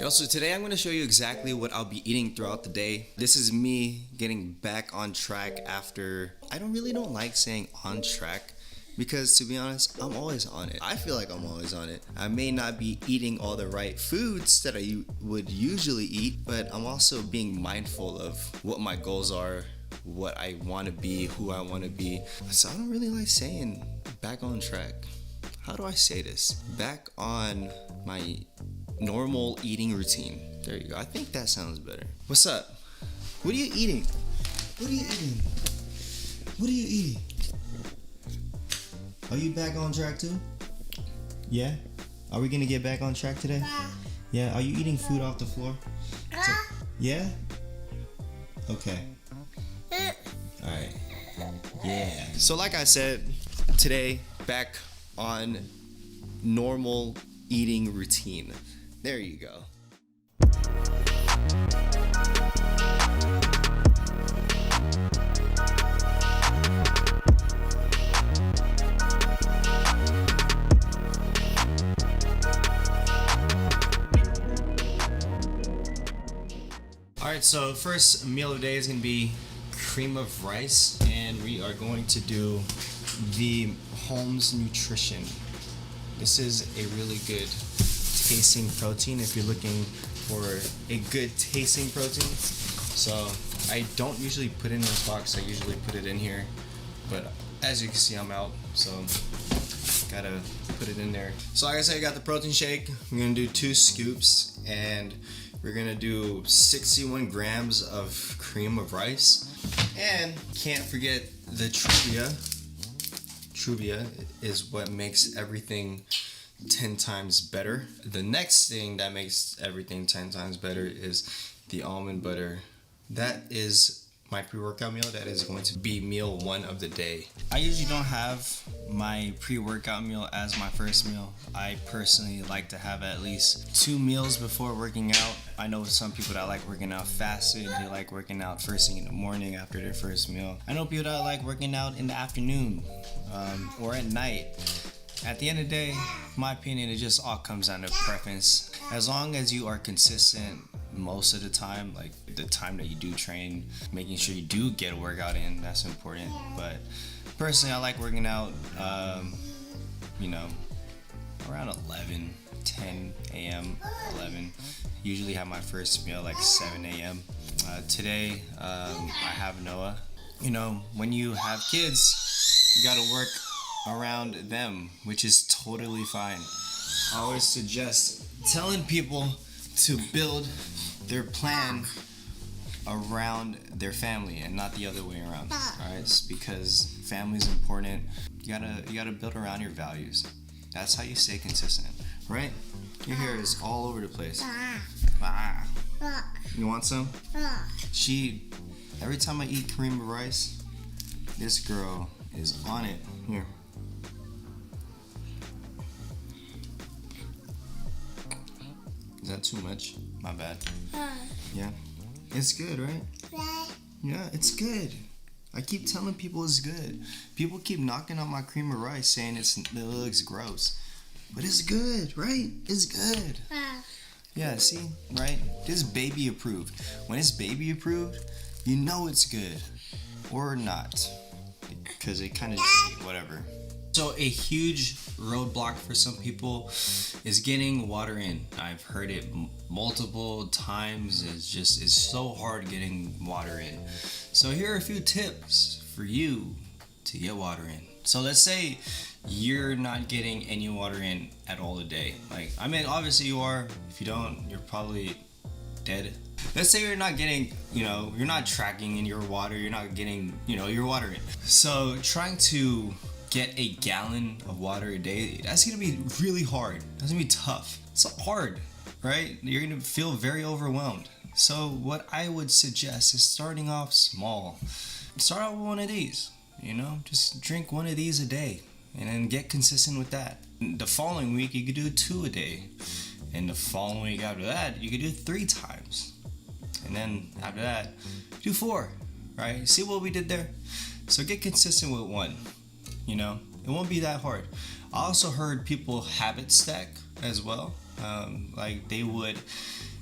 Yo, so today I'm going to show you exactly what I'll be eating throughout the day. This is me getting back on track after, I don't like saying on track because to be honest, I'm always on it. I feel like I'm always on it. I may not be eating all the right foods that I would usually eat, but I'm also being mindful of what my goals are, what I want to be, who I want to be. So I don't really like saying back on track. How do I say this? Back on my normal eating routine. There you go. I think that sounds better. What's up? What are you eating? What are you eating? What are you eating? Are you back on track too? Yeah? Are we gonna get back on track today? Yeah? Are you eating food off the floor? Yeah? Okay. Alright. Yeah. So like I said, today, back on normal eating routine. There you go. Alright, so first meal of the day is going to be cream of rice, and we are going to do the Holmes Nutrition. This is a really good tasting protein if you're looking for a good tasting protein. So I don't usually put it in this box, I usually put it in here, but as you can see I'm out, so gotta put it in there. So like I said, I got the protein shake. I'm gonna do 2 scoops and we're gonna do 61 grams of cream of rice, and can't forget the Truvia. Truvia is what makes everything 10 times better. The next thing that makes everything 10 times better is the almond butter. That is my pre-workout meal. That is going to be meal 1 of the day. I usually don't have my pre-workout meal as my first meal. I personally like to have at least 2 meals before working out. I know some people that like working out fasted, they like working out first thing in the morning after their first meal. I know people that like working out in the afternoon or at night. At the end of the day, my opinion, it just all comes down to preference. As long as you are consistent most of the time, like the time that you do train, making sure you do get a workout in, that's important. But personally, I like working out, around 11, 10 a.m., 11. Usually have my first meal like 7 a.m. Today, I have Noah. You know, when you have kids, you gotta work around them, which is totally fine. I always suggest telling people to build their plan around their family and not the other way around. Alright, it's because family is important. You gotta build around your values. That's how you stay consistent, right? Your hair is all over the place. You want some? Every time I eat cream of rice, this girl is on it. Here. Is that too much? My bad. Yeah. It's good, right? Yeah, it's good. I keep telling people it's good. People keep knocking on my cream of rice saying it looks gross. But it's good, right? It's good. Yeah, see? Right? This is baby approved. When it's baby approved, you know it's good. Or not. Because it kind of just, whatever. So a huge roadblock for some people is getting water in. I've heard it multiple times. It's so hard getting water in. So here are a few tips for you to get water in. So let's say you're not getting any water in at all today. Like, I mean, obviously you are. If you don't, you're probably dead. Let's say you're not getting, you're not tracking in your water. You're not getting, your water in. So trying to get a gallon of water a day, that's gonna be really hard. That's gonna be tough. It's hard, right? You're gonna feel very overwhelmed. So what I would suggest is starting off small. Start out with one of these, just drink one of these a day and then get consistent with that. The following week, you could do 2 a day. And the following week after that, you could do 3 times. And then after that, do 4, right? See what we did there? So get consistent with 1. It won't be that hard. I also heard people habit stack as well. Like they would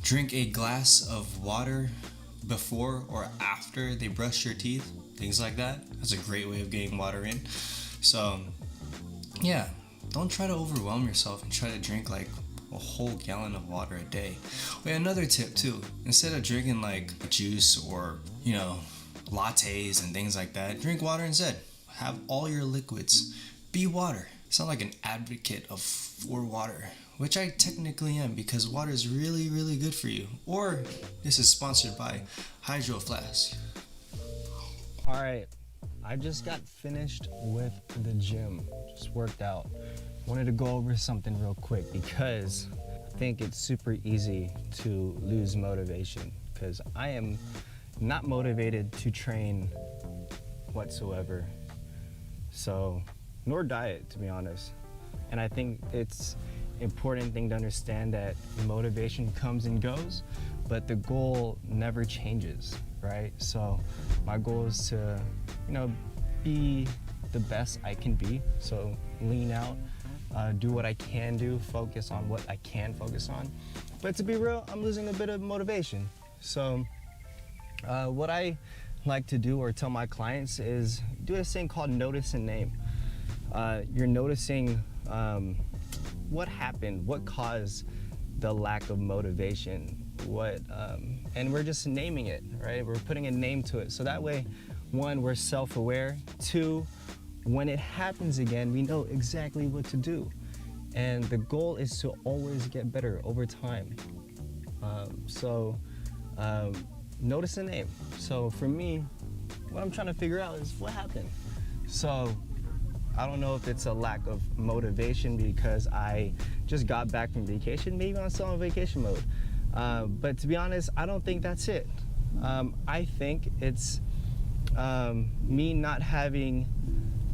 drink a glass of water before or after they brush your teeth, things like that. That's a great way of getting water in. So yeah, don't try to overwhelm yourself and try to drink like a whole gallon of water a day. Wait, another tip too, instead of drinking like juice or lattes and things like that, drink water instead. Have all your liquids be water. Sound like an advocate for water, which I technically am, because water is really, really good for you. Or this is sponsored by Hydro Flask. All right, I just got finished with the gym, just worked out. Wanted to go over something real quick because I think it's super easy to lose motivation, because I am not motivated to train whatsoever. So, nor diet, to be honest. And I think it's important thing to understand that motivation comes and goes, but the goal never changes, right? So my goal is to, be the best I can be. So lean out, do what I can do, focus on what I can focus on. But to be real, I'm losing a bit of motivation. So what I like to do or tell my clients is do this thing called notice and name. You're noticing what happened, what caused the lack of motivation, and we're just naming it, right? We're putting a name to it. So that way, one, we're self-aware. Two, when it happens again, we know exactly what to do. And the goal is to always get better over time. Notice the name. So for me, what I'm trying to figure out is what happened. So I don't know if it's a lack of motivation because I just got back from vacation. Maybe I'm still on vacation mode. But to be honest, I don't think that's it. I think it's me not having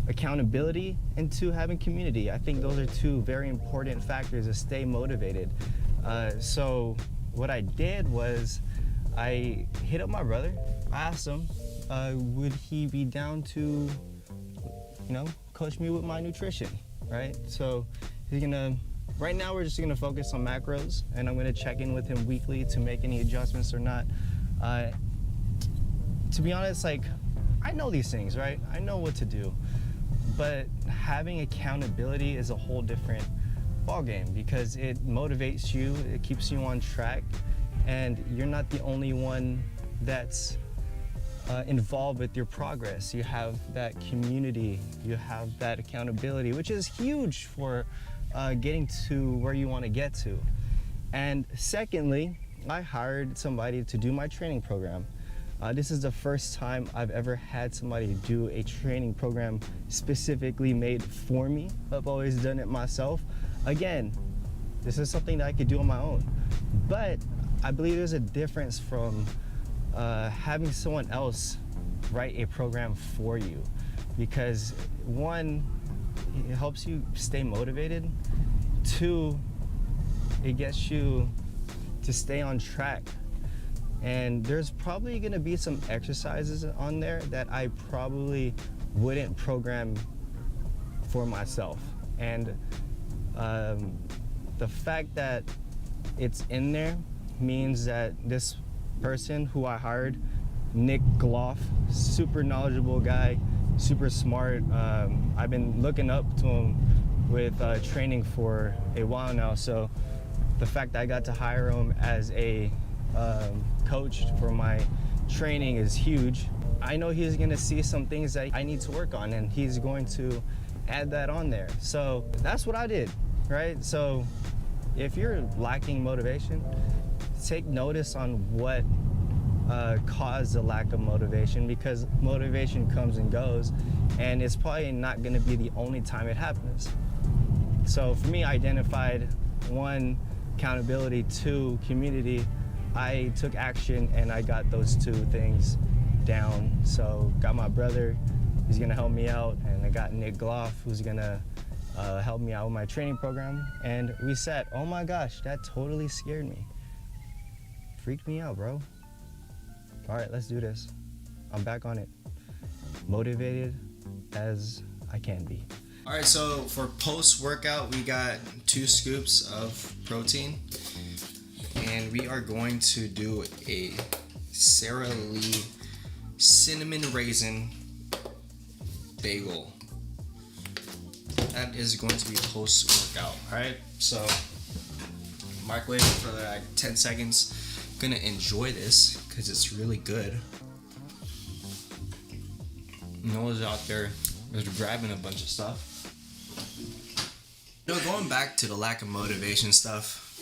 accountability and two, having community. I think those are two very important factors to stay motivated. So what I did was I hit up my brother. I asked him, would he be down to, coach me with my nutrition, right? So right now we're just gonna focus on macros, and I'm gonna check in with him weekly to make any adjustments or not. To be honest, I know these things, right? I know what to do, but having accountability is a whole different ballgame because it motivates you, it keeps you on track, and you're not the only one that's involved with your progress. You have that community, you have that accountability, which is huge for getting to where you want to get to. And secondly, I hired somebody to do my training program. This is the first time I've ever had somebody do a training program specifically made for me. I've always done it myself. Again, this is something that I could do on my own. But I believe there's a difference from having someone else write a program for you, because one, it helps you stay motivated. Two, it gets you to stay on track. And there's probably gonna be some exercises on there that I probably wouldn't program for myself. And the fact that it's in there means that this person who I hired, Nick Gloff, super knowledgeable guy, super smart. I've been looking up to him with training for a while now. So the fact that I got to hire him as a coach for my training is huge. I know he's gonna see some things that I need to work on, and he's going to add that on there. So that's what I did, right? So if you're lacking motivation, take notice on what caused the lack of motivation, because motivation comes and goes, and it's probably not gonna be the only time it happens. So for me, I identified one, accountability, two, community. I took action and I got those two things down. So got my brother, he's gonna help me out, and I got Nick Gloff, who's gonna help me out with my training program. And we said, oh my gosh, that totally scared me. Freaked me out, bro. All right, let's do this. I'm back on it. Motivated as I can be. All right, so for post-workout, we got 2 scoops of protein. and we are going to do a Sara Lee cinnamon raisin bagel. That is going to be post-workout. Alright, so microwave for like 10 seconds. I'm gonna enjoy this because it's really good. Noah's out there just grabbing a bunch of stuff. You know, going back to the lack of motivation stuff,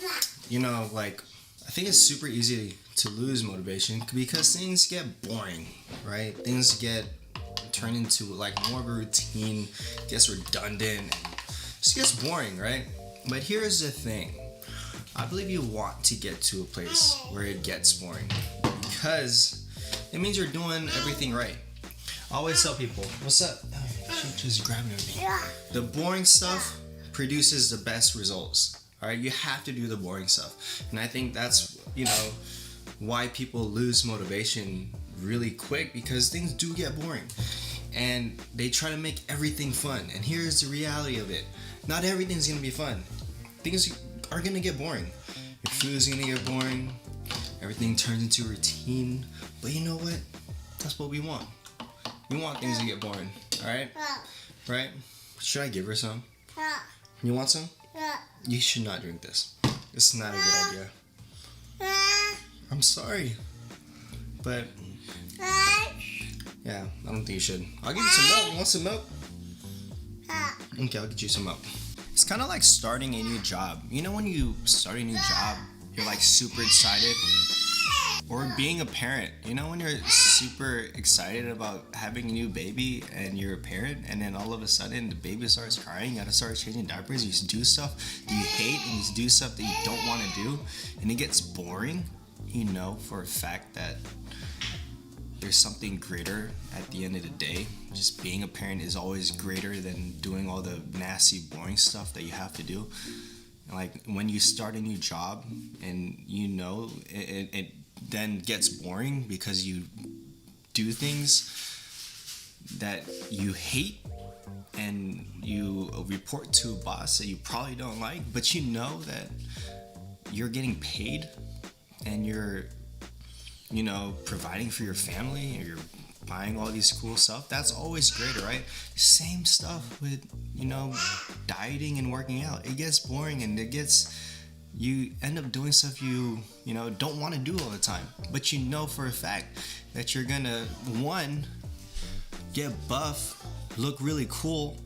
you know, like, I think it's super easy to lose motivation because things get boring, right? Things get turned into like more of a routine, gets redundant, just gets boring, right? But here's the thing. I believe you want to get to a place where it gets boring because it means you're doing everything right. I always tell people, what's up? Oh, she's just grabbing everything. The boring stuff produces the best results. All right, you have to do the boring stuff. And I think that's, you know, why people lose motivation really quick, because things do get boring. And they try to make everything fun. And here's the reality of it. Not everything's gonna be fun. Things are gonna get boring. Your food's gonna get boring. Everything turns into routine. But you know what? That's what we want. We want things to get boring. Alright? Right? Should I give her some? You want some? You should not drink this. It's not a good idea. I'm sorry. But yeah, I don't think you should. I'll give you some milk. You want some milk? Okay, I'll get you some milk. It's kind of like starting a new job. You know when you start a new job, you're like super excited? Or being a parent. You know when you're super excited about having a new baby and you're a parent, and then all of a sudden the baby starts crying, you gotta start changing diapers, you do stuff that you hate and you do stuff that you don't want to do, and it gets boring. You know for a fact that there's something greater at the end of the day. Just being a parent is always greater than doing all the nasty, boring stuff that you have to do. Like when you start a new job and you know it then gets boring because you do things that you hate and you report to a boss that you probably don't like, but you know that you're getting paid and you're, you know, providing for your family, or you're buying all these cool stuff. That's always greater, right? Same stuff with, you know, dieting and working out. It gets boring and you end up doing stuff you know, don't want to do all the time. But you know for a fact that you're gonna, one, get buff, look really cool,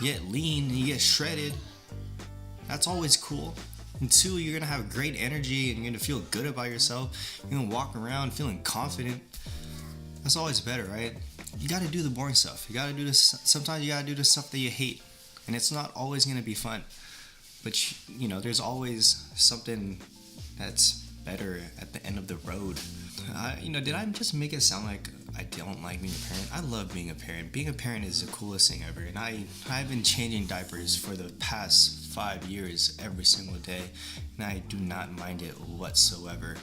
get lean, and you get shredded. That's always cool. And two, you're gonna have great energy and you're gonna feel good about yourself. You're gonna walk around feeling confident. That's always better, right? You gotta do the boring stuff. You gotta do this. Sometimes you gotta do the stuff that you hate, and it's not always gonna be fun. But you know, there's always something that's better at the end of the road. You know, did I just make it sound like I don't like being a parent? I love being a parent. Being a parent is the coolest thing ever, and I've been changing diapers for the past 5 years every single day, and I do not mind it whatsoever.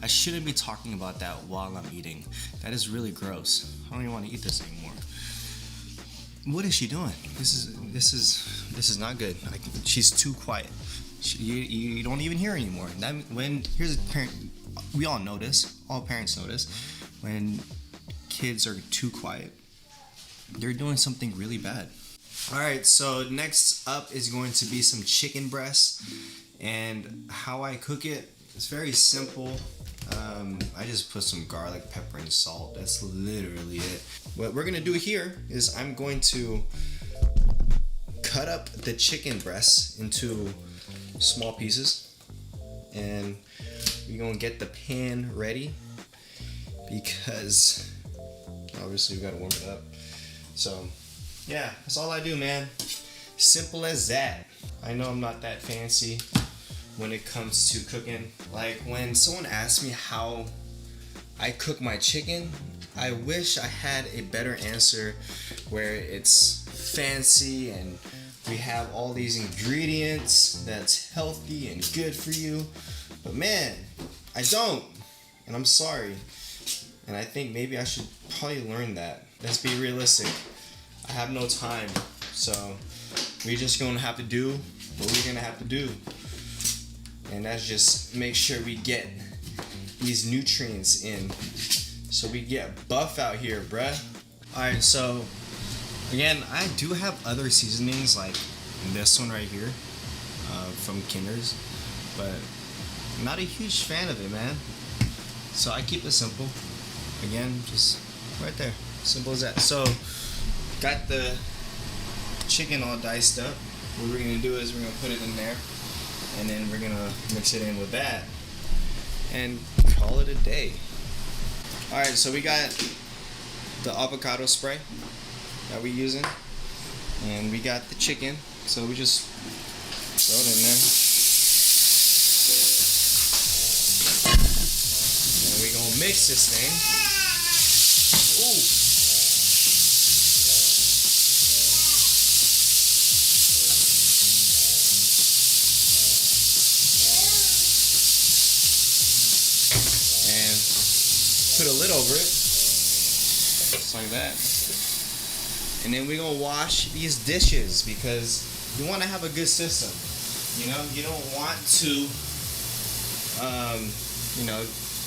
I shouldn't be talking about that while I'm eating. That is really gross. I don't even want to eat this anymore. What is she doing? This is not good. She's too quiet. You don't even hear her anymore. Here's a parent. We all know this. All parents know this. When kids are too quiet, they're doing something really bad. All right. So next up is going to be some chicken breast, and how I cook it. It's very simple. I just put some garlic, pepper, and salt. That's literally it. What we're gonna do here is I'm going to cut up the chicken breasts into small pieces, and we're gonna get the pan ready because obviously we gotta warm it up. So yeah, that's all I do, man. Simple as that. I know I'm not that fancy when it comes to cooking. Like when someone asks me how I cook my chicken, I wish I had a better answer where it's fancy and we have all these ingredients that's healthy and good for you. But man, I don't, and I'm sorry. And I think maybe I should probably learn that. Let's be realistic. I have no time, so we're just gonna have to do what we're gonna have to do. and that's just make sure we get these nutrients in, so we get buff out here, bruh. Alright, so again, I do have other seasonings like this one right here from Kinder's, but I'm not a huge fan of it, man. So I keep it simple. Again, just right there, simple as that. So got the chicken all diced up. What we're gonna do is we're gonna put it in there, and then we're gonna mix it in with that and call it a day. Alright, so we got the avocado spray that we're using, and we got the chicken, so we just throw it in there, and we're gonna mix this thing. Ooh. Put a lid over it, just like that, and then we're gonna wash these dishes because you want to have a good system. You know, you don't want to,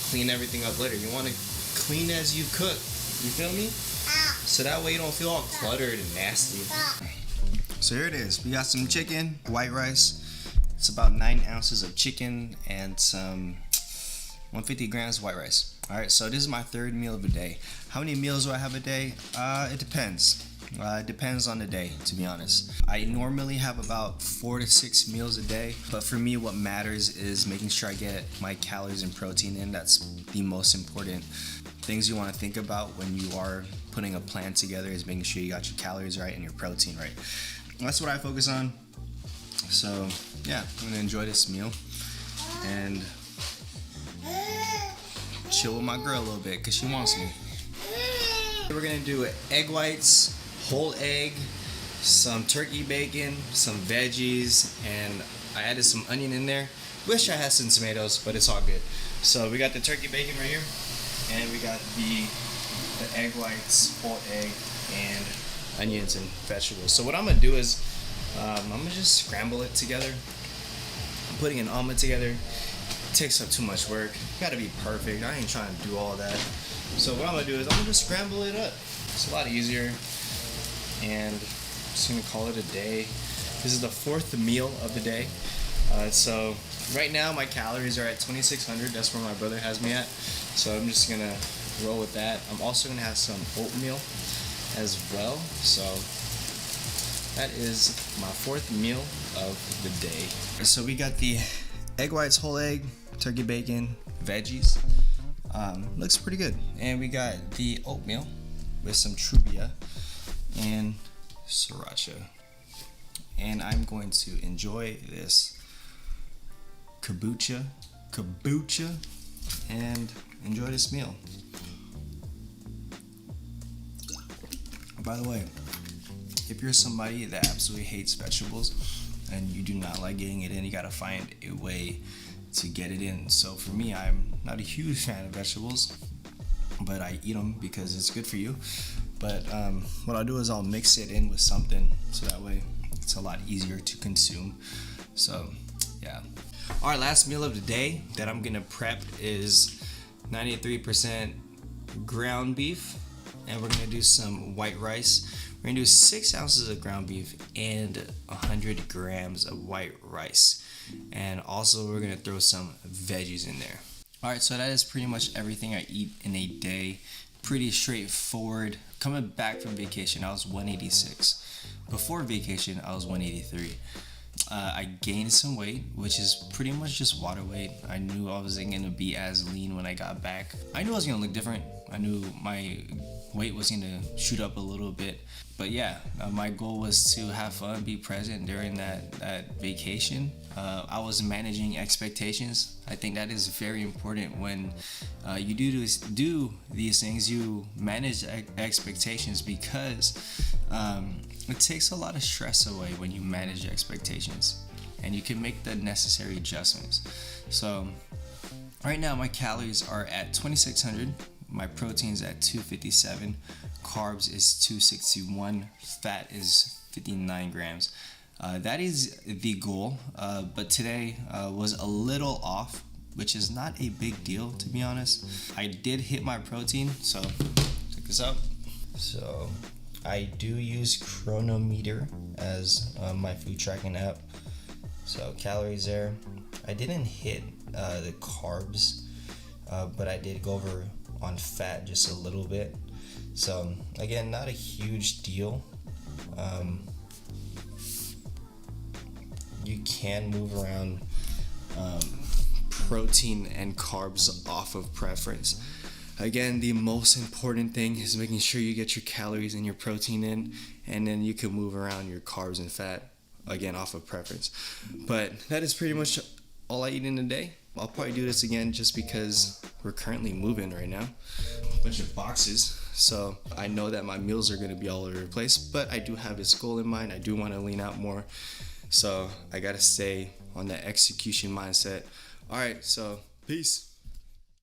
clean everything up later. You want to clean as you cook. You feel me? So that way you don't feel all cluttered and nasty. So here it is. We got some chicken, white rice. It's about 9 ounces of chicken and some 150 grams of white rice. Alright, so this is my third meal of the day. How many meals do I have a day? It depends. It depends on the day, to be honest. I normally have about 4 to 6 meals a day, but for me what matters is making sure I get my calories and protein in. That's the most important things you want to think about when you are putting a plan together, is making sure you got your calories right and your protein right. That's what I focus on. So yeah, I'm gonna enjoy this meal and chill with my girl a little bit because she wants me. We're gonna do egg whites, whole egg, some turkey bacon, some veggies, and I added some onion in there. Wish I had some tomatoes, but it's all good. So we got the turkey bacon right here, and we got the egg whites, whole egg, and onions and vegetables. So what I'm gonna do is I'm gonna just scramble it together. I'm putting an omelet together. Takes up too much work. Gotta be perfect. I ain't trying to do all that. So what I'm gonna do is I'm gonna just scramble it up. It's a lot easier, and I'm just gonna call it a day. This is the 4th meal of the day. So right now my calories are at 2,600. That's where my brother has me at. So I'm just gonna roll with that. I'm also gonna have some oatmeal as well. So that is my 4th meal of the day. So we got the egg whites, whole egg, turkey bacon, veggies. Looks pretty good. And we got the oatmeal with some trubia and sriracha. And I'm going to enjoy this kombucha and enjoy this meal. By the way, if you're somebody that absolutely hates vegetables and you do not like getting it in, you gotta find a way to get it in. So for me, I'm not a huge fan of vegetables, but I eat them because it's good for you. But what I'll do is I'll mix it in with something, so that way it's a lot easier to consume. So yeah. Our last meal of the day that I'm gonna prep is 93% ground beef, and we're gonna do some white rice. We're gonna do 6 ounces of ground beef and 100 grams of white rice. And also we're gonna throw some veggies in there. Alright, so that is pretty much everything I eat in a day. Pretty straightforward. Coming back from vacation, I was 186. Before vacation, I was 183. I gained some weight, which is pretty much just water weight. I knew I wasn't gonna be as lean when I got back. I knew I was gonna look different. I knew my weight was gonna shoot up a little bit. But yeah, my goal was to have fun, be present during that vacation. I was managing expectations. I think that is very important when you do these things. You manage expectations because it takes a lot of stress away when you manage expectations, and you can make the necessary adjustments. So right now my calories are at 2,600. My protein's at 257, carbs is 261, fat is 59 grams. That is the goal, but today was a little off, which is not a big deal, to be honest. I did hit my protein, so check this out. So I do use Chronometer as my food tracking app. So calories there. I didn't hit the carbs, but I did go over on fat just a little bit. So again, not a huge deal. You can move around protein and carbs off of preference. Again, the most important thing is making sure you get your calories and your protein in, and then you can move around your carbs and fat, again, off of preference. But that is pretty much all I eat in a day. I'll probably do this again just because we're currently moving right now. A bunch of boxes. So I know that my meals are going to be all over the place, but I do have this goal in mind. I do want to lean out more. So I got to stay on that execution mindset. All right, so peace.